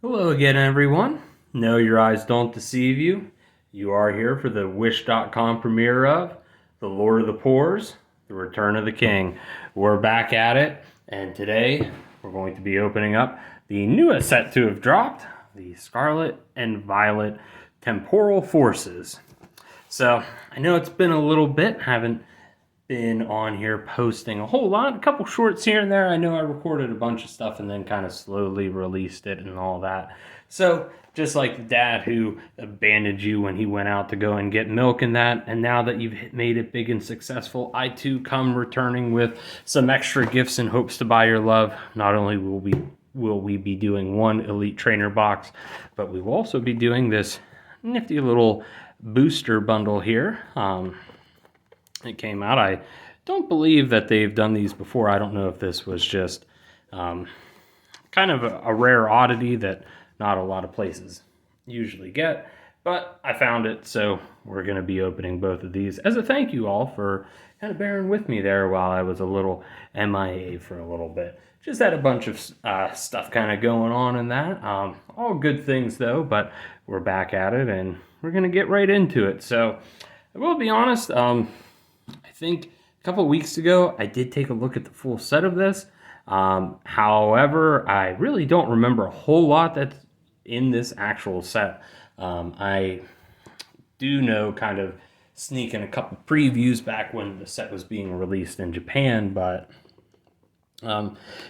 Hello again, everyone. No, your eyes don't deceive you. You are here for the Wish.com premiere of The Lord of the Pores, The Return of the King. We're back at it, and today we're going to be opening up the newest set to have dropped, the Scarlet and Violet Temporal Forces. So, I know it's been a little bit, haven't been on here posting a whole lot, a couple shorts here and there. I know I recorded a bunch of stuff and then kind of slowly released it and all that. So just like the dad who abandoned you when he went out to go and get milk and that, and now that you've made it big and successful, I too come returning with some extra gifts in hopes to buy your love. Not only will we be doing one Elite Trainer box, but we will also be doing this nifty little booster bundle here. It came out. I don't believe that they've done these before. I don't know if this was just kind of a rare oddity that not a lot of places usually get, but I found it, so we're going to be opening both of these as a thank you all for kind of bearing with me there while I was a little MIA for a little bit. Just had a bunch of stuff kind of going on in that. All good things though, but we're back at it and we're going to get right into it. So I will be honest, I think a couple of weeks ago, I did take a look at the full set of this. However, I really don't remember a whole lot that's in this actual set. I do know kind of sneaking a couple previews back when the set was being released in Japan, but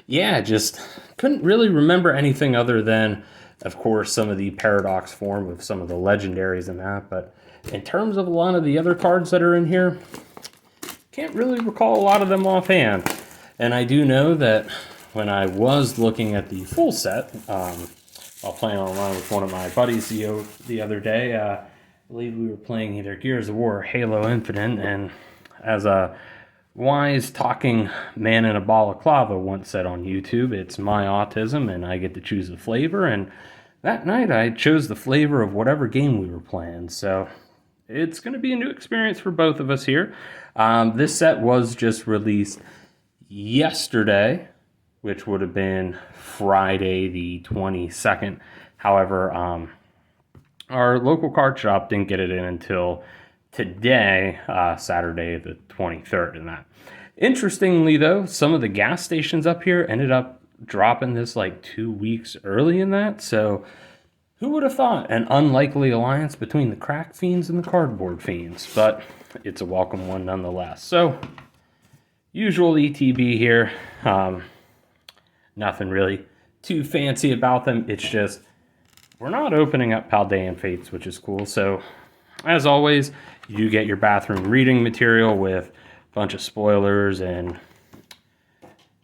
yeah, just couldn't really remember anything other than, of course, some of the Paradox form of some of the legendaries and that. But in terms of a lot of the other cards that are in here, can't really recall a lot of them offhand. And I do know that when I was looking at the full set, while playing online with one of my buddies the other day, I believe we were playing either Gears of War or Halo Infinite, and as a wise talking man in a balaclava once said on YouTube, it's my autism and I get to choose the flavor, and that night I chose the flavor of whatever game we were playing. So it's going to be a new experience for both of us here. This set was just released yesterday, which would have been Friday the 22nd. However, our local card shop didn't get it in until today, Saturday the 23rd. And that, interestingly though, some of the gas stations up here ended up dropping this like 2 weeks early in that. So who would have thought an unlikely alliance between the crack fiends and the cardboard fiends? But it's a welcome one nonetheless. So, usual ETB here. Nothing really too fancy about them. It's just, we're not opening up Paldean Fates, which is cool. So, as always, you get your bathroom reading material with a bunch of spoilers and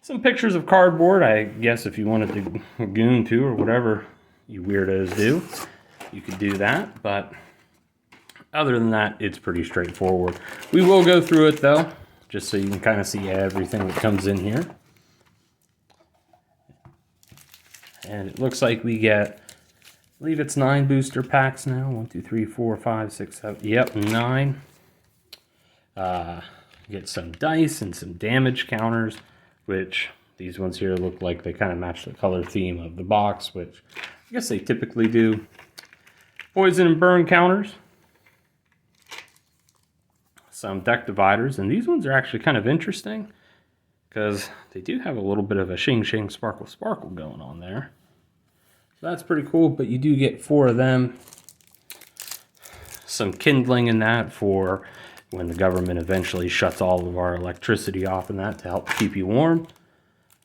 some pictures of cardboard. I guess if you wanted to goon to or whatever you weirdos do, you could do that, but other than that, it's pretty straightforward. We will go through it though, just so you can kind of see everything that comes in here. And it looks like we get, I believe it's 9 booster packs now. 1, 2, 3, 4, 5, 6, 7. Yep, 9. Get some dice and some damage counters, which these ones here look like they kind of match the color theme of the box, which I guess they typically do. Poison and burn counters. Some deck dividers, and these ones are actually kind of interesting because they do have a little bit of a shing shing sparkle sparkle going on there. So that's pretty cool, but you do get 4 of them. Some kindling in that for when the government eventually shuts all of our electricity off and that to help keep you warm.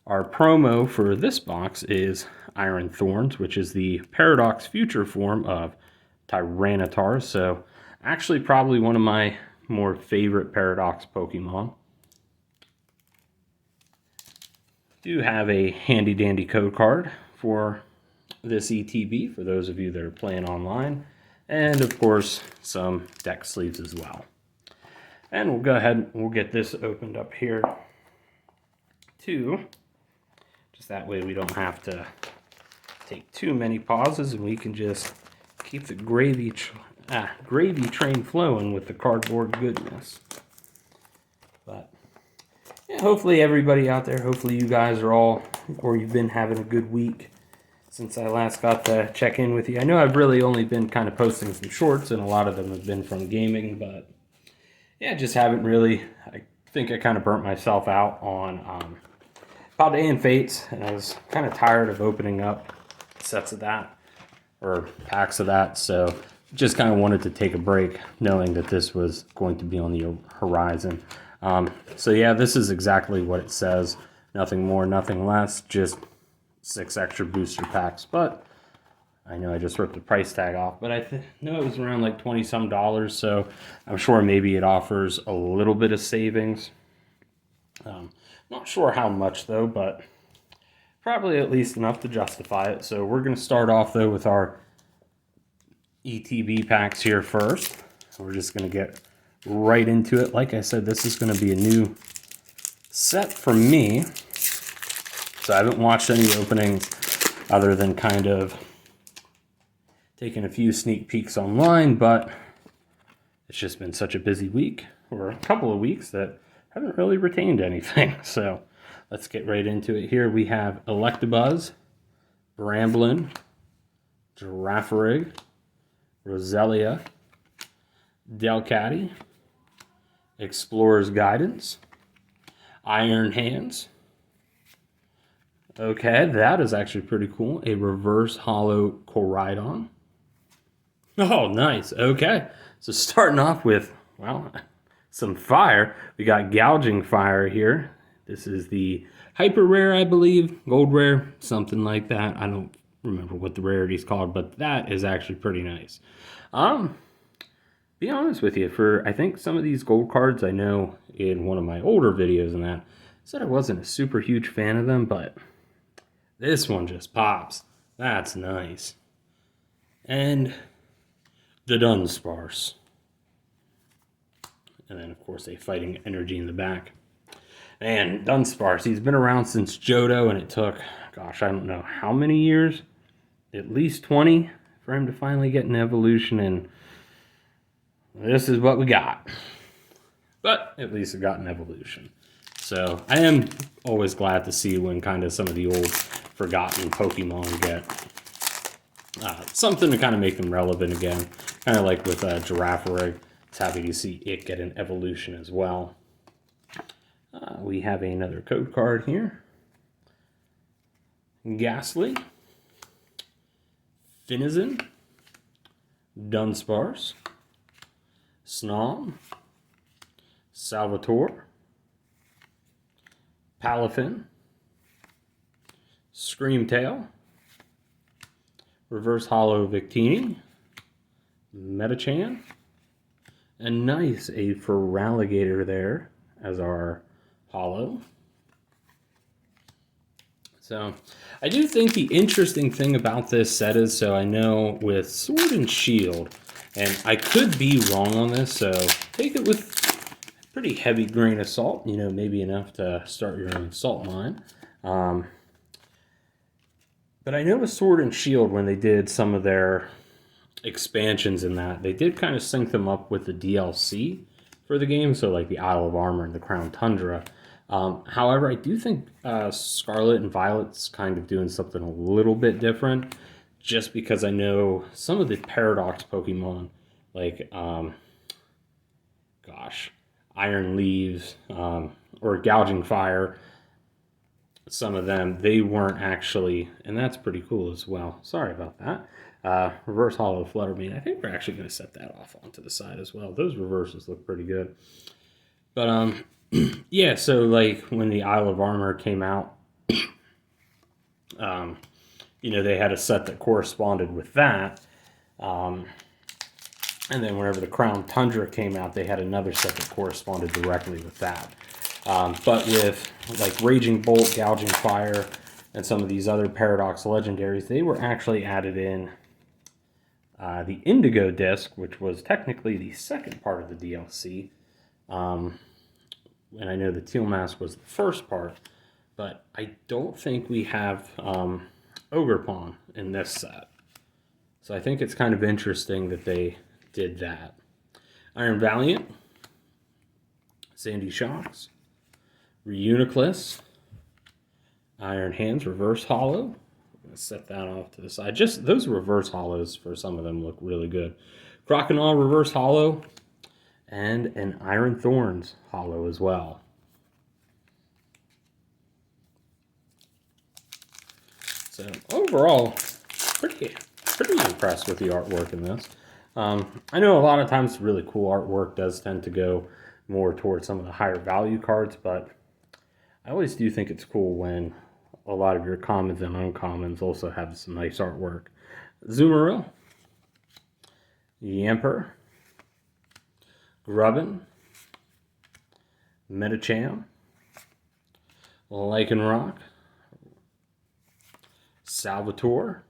Our promo for this box is Iron Thorns, which is the Paradox Future form of Tyranitar. So actually probably one of my more favorite Paradox Pokemon. Do have a handy dandy code card for this ETB for those of you that are playing online. And of course, some deck sleeves as well. And we'll go ahead and we'll get this opened up here too. Just that way we don't have to take too many pauses and we can just keep the gravy train flowing with the cardboard goodness. But yeah, hopefully everybody out there, hopefully you guys are all, or you've been having a good week. since I last got to check in with you. I know I've really only been kind of posting some shorts, and a lot of them have been from gaming, but yeah, just haven't really. I think I kind of burnt myself out on Paldea and Fates, and I was kind of tired of opening up sets of that or packs of that, so just kind of wanted to take a break, knowing that this was going to be on the horizon. So yeah, this is exactly what it says. Nothing more, nothing less, just 6 extra booster packs. But I know I just ripped the price tag off, but I know it was around like 20 some dollars, so I'm sure maybe it offers a little bit of savings. Not sure how much though, but probably at least enough to justify it. So we're going to start off though with our ETB packs here first. We're just going to get right into it. Like I said, this is going to be a new set for me, so I haven't watched any openings other than kind of taking a few sneak peeks online, but it's just been such a busy week, or a couple of weeks, that I haven't really retained anything. So let's get right into it here. We have Electabuzz, Bramblin, Girafarig, Roselia, Delcatty, Explorer's Guidance, Iron Hands. Okay, that is actually pretty cool. A reverse hollow Koraidon. Oh, nice. Okay, so starting off with, well, some fire. We got Gouging Fire here. This is the hyper rare, I believe, gold rare, something like that. I don't remember what the rarity is called, but that is actually pretty nice. Be honest with you, for I think some of these gold cards, I know in one of my older videos and that, said I wasn't a super huge fan of them, but this one just pops. That's nice. And the Dunsparce. And then, of course, a Fighting Energy in the back. And Dunsparce, he's been around since Johto, and it took, gosh, I don't know how many years, at least 20, for him to finally get an evolution, and this is what we got. But at least it got an evolution. So I am always glad to see when kind of some of the old forgotten Pokemon get something to kind of make them relevant again. Kind of like with Girafarig. It's happy to see it get an evolution as well. We have another code card here. Ghastly, Finizen, Dunsparce, Snom, Salvatore, Palafin, Screamtail, Reverse Hollow Victini, Metachan, and nice, a Feraligatr there as our hollow. So I do think the interesting thing about this set is, so I know with Sword and Shield, and I could be wrong on this, so take it with a pretty heavy grain of salt, you know, maybe enough to start your own salt mine. But I know with Sword and Shield, when they did some of their expansions in that, they did kind of sync them up with the DLC for the game, so like the Isle of Armor and the Crown Tundra. However, I do think Scarlet and Violet's kind of doing something a little bit different, just because I know some of the Paradox Pokemon, like, Iron Leaves, or Gouging Fire, some of them, they weren't actually, and that's pretty cool as well. Sorry about that. Reverse Hollow Fluttermane. I think we're actually going to set that off onto the side as well. Those reverses look pretty good. But, yeah, so like when the Isle of Armor came out, you know, they had a set that corresponded with that. And then whenever the Crown Tundra came out, they had another set that corresponded directly with that. But with like Raging Bolt, Gouging Fire, and some of these other Paradox legendaries, they were actually added in the Indigo Disc, which was technically the second part of the DLC. And I know the Teal Mask was the first part, but I don't think we have Ogerpon in this set. So I think it's kind of interesting that they did that. Iron Valiant, Sandy Shocks, Reuniclus, Iron Hands Reverse Hollow, Set that off to the side. Just those reverse hollows for some of them look really good. Crocodile reverse hollow and an Iron Thorns hollow as well. So overall, pretty impressed with the artwork in this. I know a lot of times really cool artwork does tend to go more towards some of the higher value cards, but I always do think it's cool when a lot of your commons and uncommons also have some nice artwork. Zoomeril, Yamper, Grubbin, Metacham, Lycanroc, Salvatore,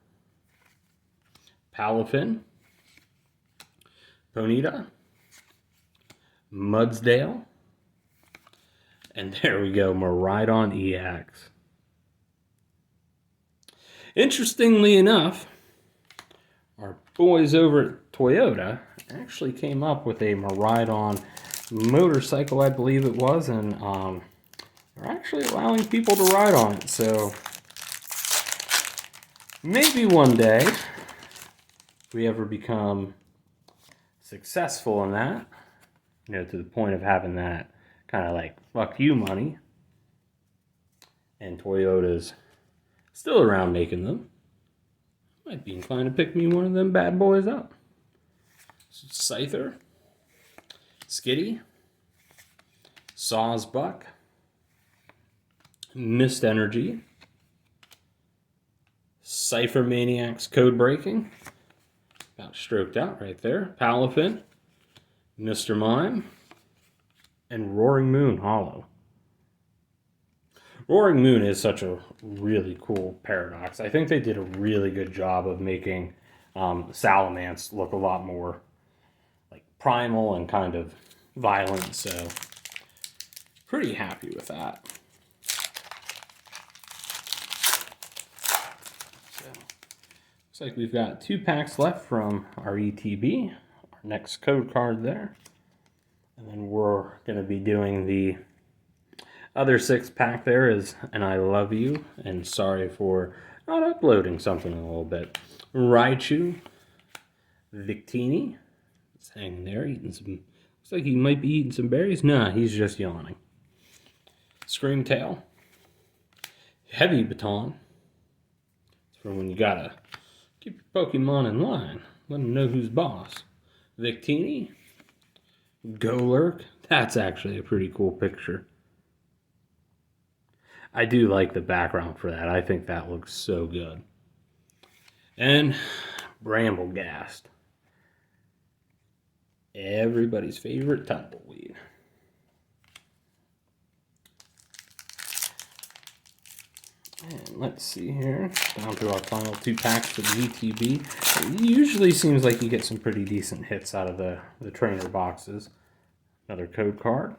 Palafin, Ponyta, Mudsdale, and there we go, Miraidon EX. Interestingly enough, our boys over at Toyota actually came up with a Miraidon motorcycle, I believe it was, and they're actually allowing people to ride on it. So maybe one day, if we ever become successful in that, you know, to the point of having that kind of like fuck you money, and Toyota's still around making them, might be inclined to pick me one of them bad boys up. Scyther, Skitty, Sawsbuck, Mist Energy, Cypher Maniac's Code Breaking, about stroked out right there, Palafin, Mr. Mime, and Roaring Moon Hollow. Roaring Moon is such a really cool paradox. I think they did a really good job of making Salamence look a lot more like primal and kind of violent, so pretty happy with that. So, looks like we've got 2 packs left from our ETB, our next code card there. And then we're going to be doing the other 6-pack there is And I Love You, and sorry for not uploading something in a little bit. Raichu, Victini, it's hanging there eating some, looks like he might be eating some berries. Nah, he's just yawning. Screamtail, Heavy Baton, it's for when you gotta keep your Pokemon in line, let them know who's boss. Victini, Golurk, that's actually a pretty cool picture. I do like the background for that. I think that looks so good. And Bramblegast, everybody's favorite tumbleweed. And let's see here, down to our final 2 packs for the ETB. It usually seems like you get some pretty decent hits out of the trainer boxes. Another code card.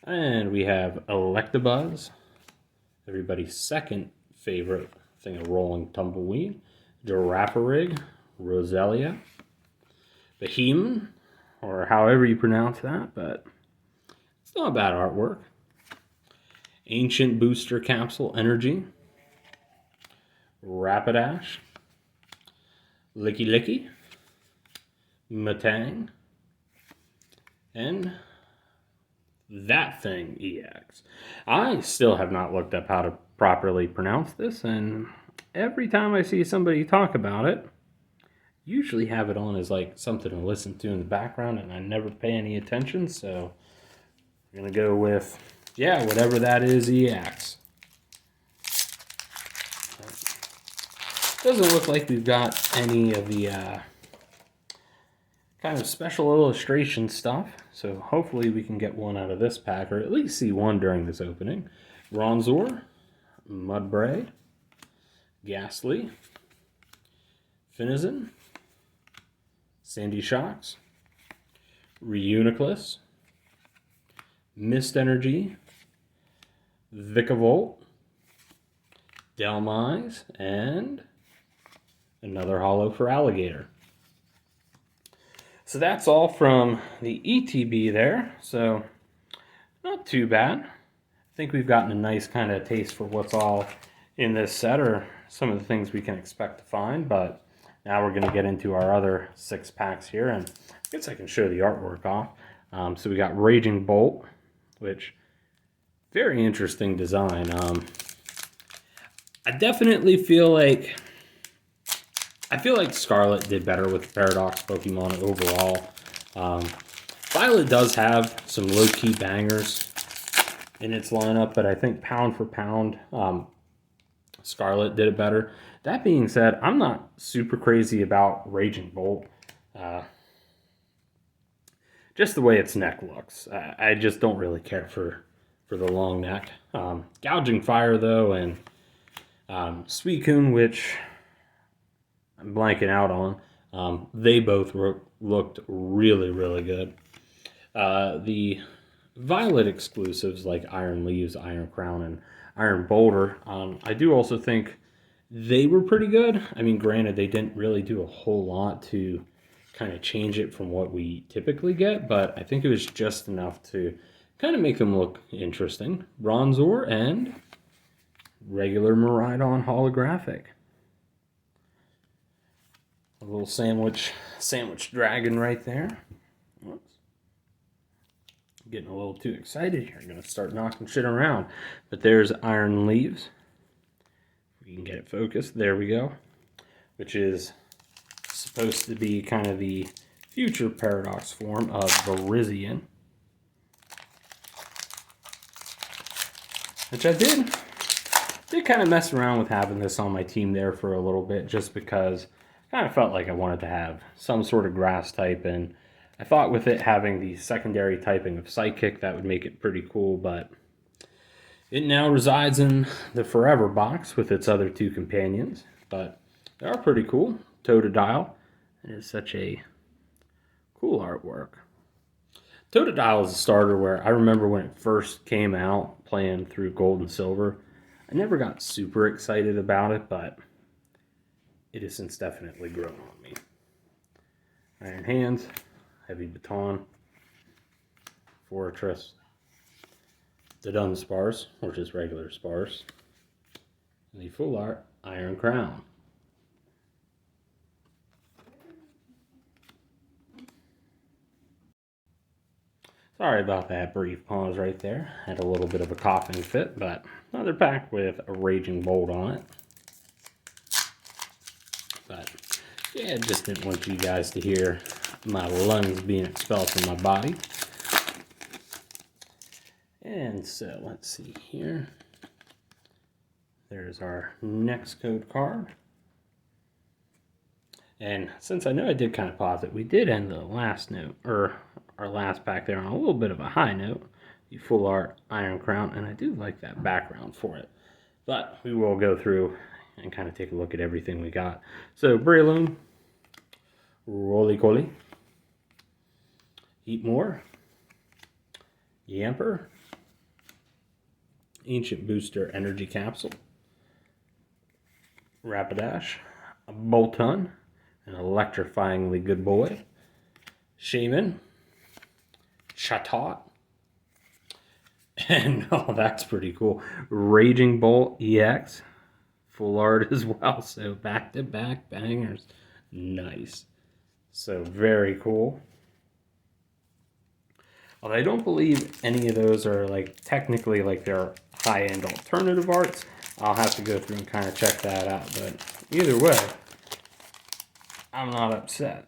And we have Electabuzz, everybody's second favorite thing of rolling tumbleweed. Girafarig, Roselia, Behemoth, or however you pronounce that, but it's not bad artwork. Ancient Booster Capsule Energy, Rapidash, Licky Licky, Matang, and That Thing EX. I still have not looked up how to properly pronounce this, and every time I see somebody talk about it, usually have it on as like something to listen to in the background, and I never pay any attention, so we're gonna go with, yeah, whatever that is, EX. Doesn't look like we've got any of the kind of special illustration stuff, so hopefully we can get one out of this pack, or at least see one during this opening. Bronzor, Mudbray, Ghastly, Finizen, Sandy Shocks, Reuniclus, Mist Energy, Vikavolt, Delmise, and another holo for Alligator. So that's all from the ETB there, so not too bad. I think we've gotten a nice kind of taste for what's all in this set, or some of the things we can expect to find. But now we're going to get into our other 6 packs here, and I guess I can show the artwork off. So we got Raging Bolt, which very interesting design. I definitely feel like Scarlet did better with Paradox Pokemon overall. Violet does have some low-key bangers in its lineup, but I think pound for pound, Scarlet did it better. That being said, I'm not super crazy about Raging Bolt. Just the way its neck looks. I just don't really care for the long neck. Gouging Fire, though, and Suicune, which I'm blanking out on, they both looked really, really good. The Violet exclusives like Iron Leaves, Iron Crown, and Iron Boulder, I do also think they were pretty good. I mean, granted, they didn't really do a whole lot to kind of change it from what we typically get, but I think it was just enough to kind of make them look interesting. Bronzor and regular Miraidon holographic. A little sandwich dragon right there. Whoops. Getting a little too excited here. I'm going to start knocking shit around. But there's Iron Leaves. We can get it focused. There we go. Which is supposed to be kind of the future Paradox form of Virizion. Which I did kind of mess around with having this on my team there for a little bit, just because I kind of felt like I wanted to have some sort of grass type, and I thought with it having the secondary typing of Psychic, that would make it pretty cool, but it now resides in the Forever box with its other 2 companions, but they are pretty cool. Totodile, it is such a cool artwork. Totodile is a starter where I remember when it first came out, playing through Gold and Silver, I never got super excited about it, but it has since definitely grown on me. Iron Hands, Heavy Baton, Fortress, the Dunsparce, which is regular Sparse, and the Full Art Iron Crown. Sorry about that brief pause right there. Had a little bit of a coughing fit, but another pack with a Raging Bolt on it. But yeah, just didn't want you guys to hear my lungs being expelled from my body. And so let's see here. There's our next code card. And since I know I did kind of pause it, we did end the last note, or our last pack there, on a little bit of a high note. The Full Art Iron Crown, and I do like that background for it. But we will go through and kind of take a look at everything we got. So, Breloom, Roly-Coly, Eatmore, Yamper, Ancient Booster Energy Capsule, Rapidash, Boltund, an electrifyingly good boy, Shaman, Chatot, and oh, that's pretty cool, Raging Bolt EX, full art as well, so back-to-back bangers. Nice. So very cool. Although I don't believe any of those are like technically like their high-end alternative arts. I'll have to go through and kind of check that out, but either way, I'm not upset.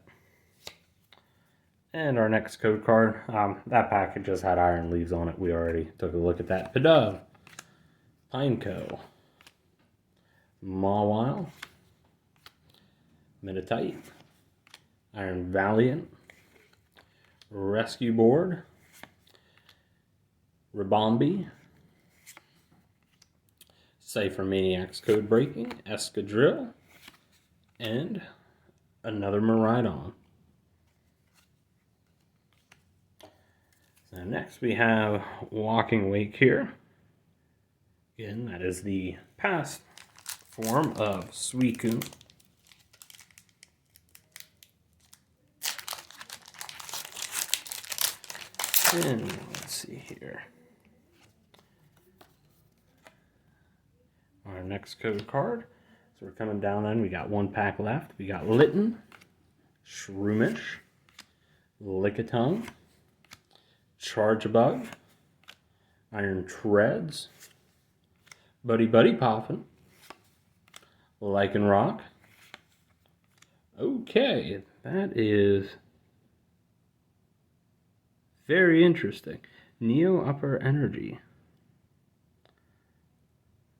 And our next code card, that package just had Iron Leaves on it. We already took a look at that. Pidove, Pineco, Mawile, Meditite, Iron Valiant, Rescue Board, Ribombee, Cypher Maniacs Code Breaking, Escadrille, and another Miraidon. So next we have Walking Wake here. Again, that is the past form of Suicune. And let's see here. our next code card. So we're coming down then. We got one pack left. We got Litten, Shroomish, Lickitung, Chargebug, Iron Treads, Buddy Poffin, Lycanroc. Okay, that is very interesting. Neo Upper Energy.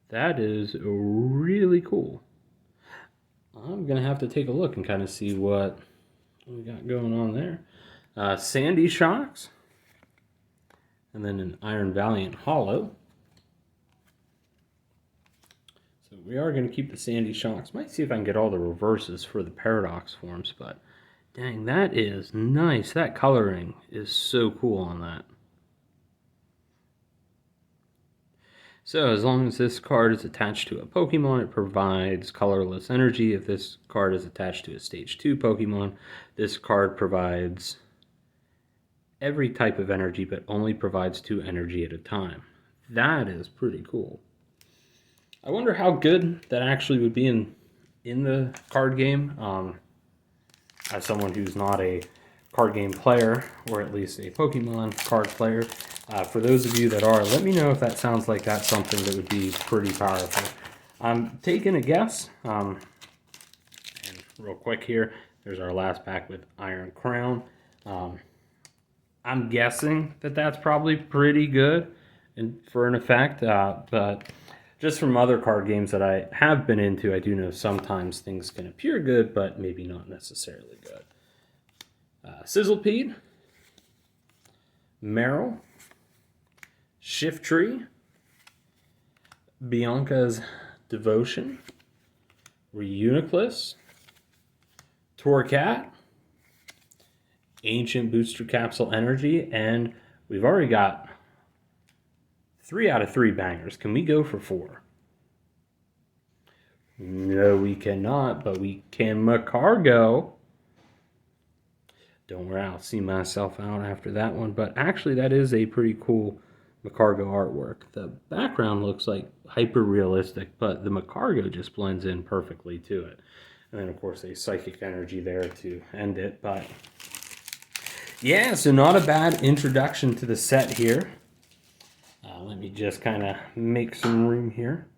That is really cool. I'm going to have to take a look and kind of see what we got going on there. Sandy Shocks. And then an Iron Valiant Hollow. So we are going to keep the Sandy Shocks. Might see if I can get all the reverses for the Paradox forms, but dang, that is nice. That coloring is so cool on that. So as long as this card is attached to a Pokemon, it provides colorless energy. If this card is attached to a Stage 2 Pokemon, this card provides every type of energy, but only provides 2 energy at a time. That is pretty cool. I wonder how good that actually would be in the card game. As someone who's not a card game player, or at least a Pokemon card player, for those of you that are, let me know if that sounds like that's something that would be pretty powerful. I'm taking a guess, and real quick here, there's our last pack with Iron Crown. I'm guessing that that's probably pretty good for an effect, but just from other card games that I have been into, I do know sometimes things can appear good, but maybe not necessarily good. Sizzlepede, Meryl, Shiftry, Bianca's Devotion, Reuniclus, Torcat, Ancient Booster Capsule Energy, and we've already got 3 out of 3 bangers. Can we go for 4? No, we cannot, but we can Macargo. Don't worry, I'll see myself out after that one, but actually that is a pretty cool Macargo artwork. The background looks like hyper realistic, but the Macargo just blends in perfectly to it. And then of course a Psychic Energy there to end it, but yeah, so not a bad introduction to the set here. Let me just kind of make some room here.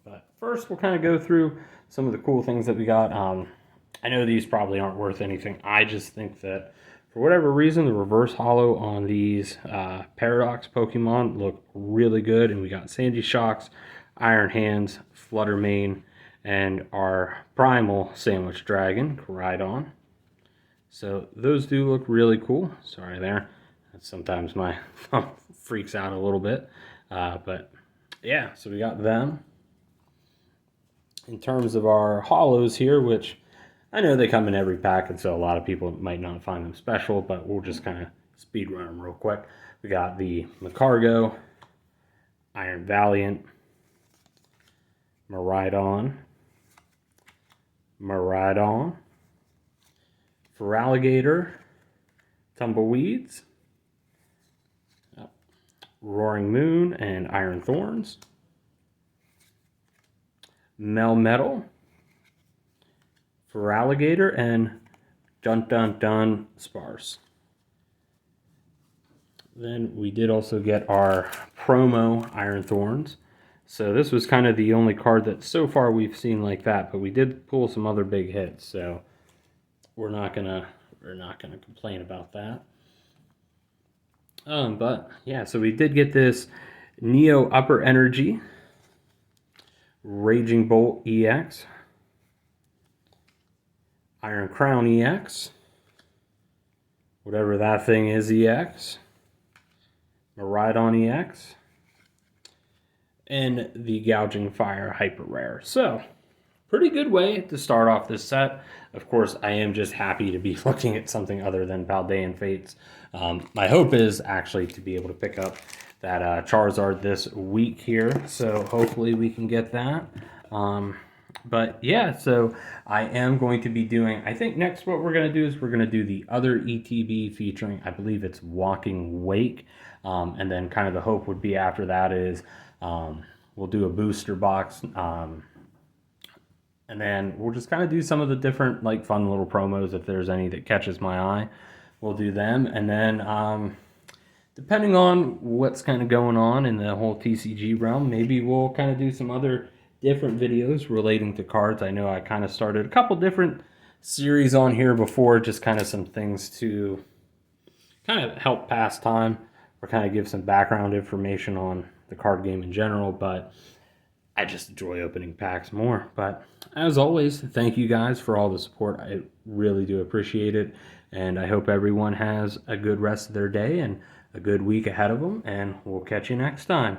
But first we'll kind of go through some of the cool things that we got. I know these probably aren't worth anything. I just think that for whatever reason, the reverse holo on these Paradox Pokemon look really good. And we got Sandy Shocks, Iron Hands, Flutter Mane, and our Primal Sandwich Dragon, Rhydon. So those do look really cool. Sorry there. Sometimes my thumb freaks out a little bit. But yeah, so we got them. In terms of our holos here, which I know they come in every pack, and so a lot of people might not find them special, but we'll just kind of speed run them real quick. We got the Macargo, Iron Valiant, Miraidon, Feraligatr, Tumbleweeds, Roaring Moon, and Iron Thorns, Melmetal, Feraligatr, and Dun Sparse. Then we did also get our promo Iron Thorns. So this was kind of the only card that so far we've seen like that, but we did pull some other big hits, so we're not gonna complain about that. But yeah, so we did get this Neo Upper Energy, Raging Bolt EX, Iron Crown EX, whatever that thing is EX, Miraidon EX, and the Gouging Fire Hyper Rare. So, pretty good way to start off this set. Of course, I am just happy to be looking at something other than Paldean Fates. My hope is actually to be able to pick up that Charizard this week here, so hopefully we can get that. But yeah, so I am going to be doing, I think next what we're going to do is we're going to do the other ETB featuring, I believe it's Walking Wake. And then kind of the hope would be after that is We'll do a booster box, and then we'll just kind of do some of the different like fun little promos. If there's any that catches my eye, we'll do them. And then depending on what's kind of going on in the whole TCG realm, maybe we'll kind of do some other different videos relating to cards. I know I kind of started a couple different series on here before, just kind of some things to kind of help pass time or kind of give some background information on the card game in general, but I just enjoy opening packs more. But as always, thank you guys for all the support. I really do appreciate it, and I hope everyone has a good rest of their day and a good week ahead of them, and we'll catch you next time.